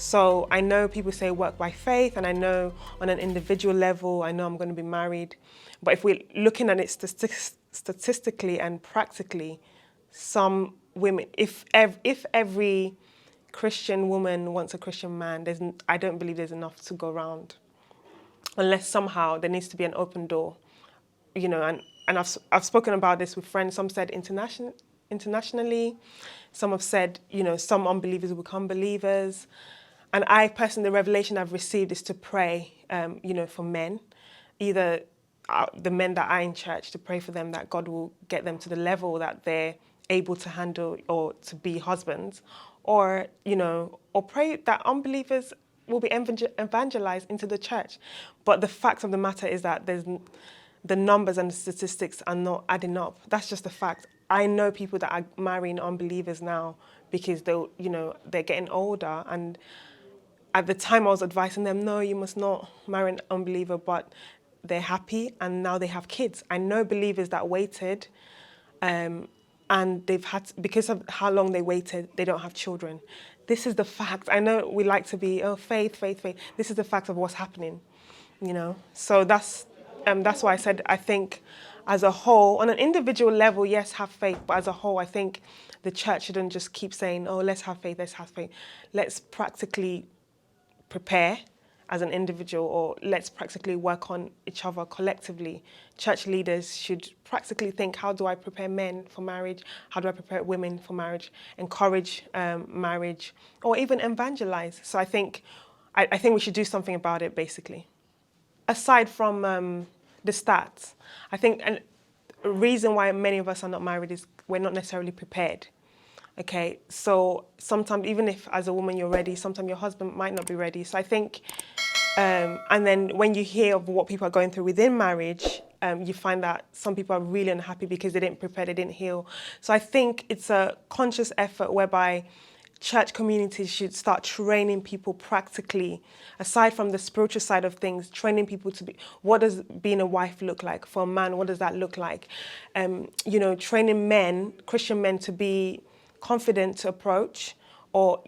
So I know people say work by faith, and I know on an individual level, I know I'm going to be married. But if we're looking at it statistically and practically, some women, if every Christian woman wants a Christian man, I don't believe there's enough to go around, unless somehow there needs to be an open door, and I've spoken about this with friends. Some said internationally, some have said, some unbelievers will become believers. And I personally, the revelation I've received is to pray, for men, either the men that are in church, to pray for them that God will get them to the level that they're able to handle or to be husbands, or pray that unbelievers will be evangelized into the church. But the fact of the matter is that the numbers and the statistics are not adding up. That's just a fact. I know people that are marrying unbelievers now because they're getting older, and at the time I was advising them, no, you must not marry an unbeliever, but they're happy and now they have kids. I know believers that waited, and they've had, because of how long they waited, they don't have children. This is the fact. I know we like to be, faith, faith, faith. This is the fact of what's happening, So that's why I said, I think as a whole, on an individual level, yes, have faith, but as a whole, I think the church shouldn't just keep saying, oh, let's have faith, let's have faith. Let's practically prepare as an individual, or let's practically work on each other collectively. Church leaders should practically think, how do I prepare men for marriage? How do I prepare women for marriage? Encourage marriage, or even evangelize. So I think we should do something about it, basically. Aside from the stats, I think a reason why many of us are not married is we're not necessarily prepared. Okay, so sometimes, even if as a woman you're ready, sometimes your husband might not be ready. So I think, and then when you hear of what people are going through within marriage, you find that some people are really unhappy because they didn't prepare, they didn't heal. So I think it's a conscious effort whereby church communities should start training people practically, aside from the spiritual side of things, training people to be, what does being a wife look like? For a man, what does that look like? Training men, Christian men, to be confident to approach, or,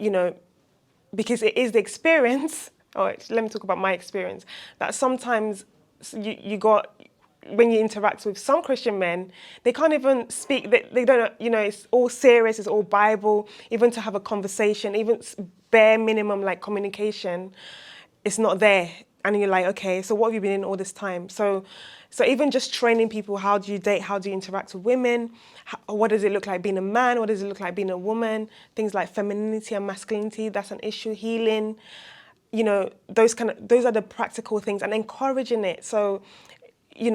because it is the experience, or let me talk about my experience, that sometimes when you interact with some Christian men, they can't even speak, they don't, it's all serious, it's all Bible, even to have a conversation, even bare minimum like communication, it's not there. And you're like, okay, so what have you been in all this time? So even just training people, how do you date, how do you interact with women, what does it look like being a man, what does it look like being a woman, things like femininity and masculinity, that's an issue, healing, those are the practical things, and encouraging it. So,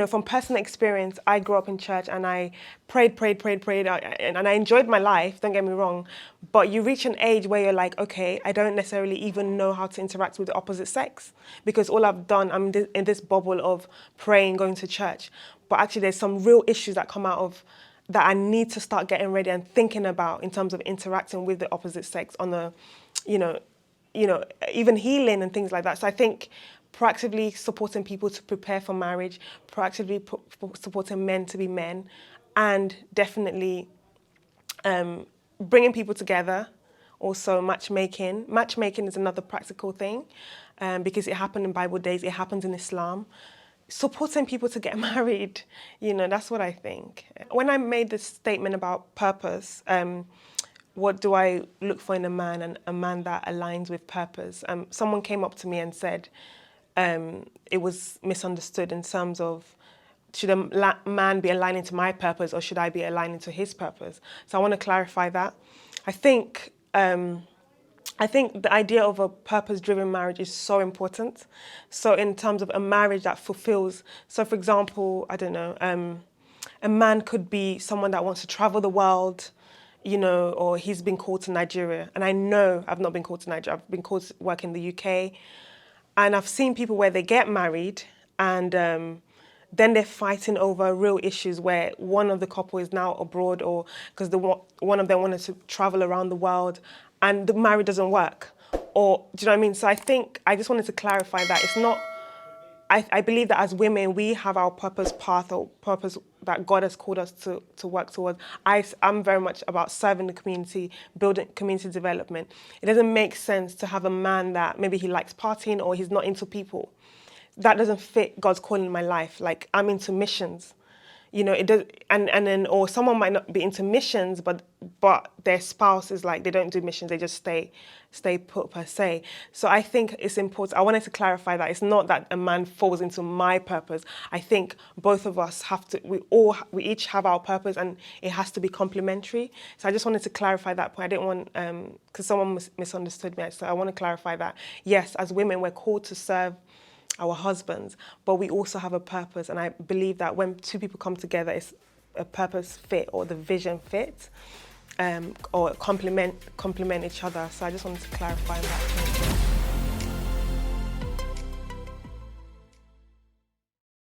from personal experience, I grew up in church and I prayed, and I enjoyed my life, don't get me wrong, but you reach an age where you're like, okay, I don't necessarily even know how to interact with the opposite sex, because all I've done, I'm in this bubble of praying, going to church, but actually there's some real issues that come out of that I need to start getting ready and thinking about in terms of interacting with the opposite sex on the, even healing and things like that. So I think proactively supporting people to prepare for marriage, proactively supporting men to be men, and definitely bringing people together. Also matchmaking. Matchmaking is another practical thing, because it happened in Bible days, it happens in Islam. Supporting people to get married, that's what I think. When I made this statement about purpose, what do I look for in a man, and a man that aligns with purpose? Someone came up to me and said, it was misunderstood in terms of, should a man be aligning to my purpose, or should I be aligning to his purpose? So I want to clarify that. I think the idea of a purpose-driven marriage is so important. So in terms of a marriage that fulfills, so for example, I don't know, a man could be someone that wants to travel the world, or he's been called to Nigeria. And I know I've not been called to Nigeria, I've been called to work in the UK. And I've seen people where they get married and then they're fighting over real issues where one of the couple is now abroad, or because one of them wanted to travel around the world and the marriage doesn't work. Or, do you know what I mean? So I think I just wanted to clarify that it's not I believe that as women, we have our purpose path or purpose that God has called us to work towards. I'm very much about serving the community, building community development. It doesn't make sense to have a man that maybe he likes partying or he's not into people. That doesn't fit God's calling in my life. Like, I'm into missions. You know, it does, and then, or someone might not be into missions, but their spouse is like, they don't do missions, they just stay put per se. So I think it's important. I wanted to clarify that it's not that a man falls into my purpose. I think both of us have to. We each have our purpose, and it has to be complementary. So I just wanted to clarify that point. I didn't want because someone misunderstood me. So I want to clarify that yes, as women, we're called to serve our husbands, but we also have a purpose, and I believe that when two people come together, it's a purpose fit or the vision fit, or complement each other. So I just wanted to clarify that.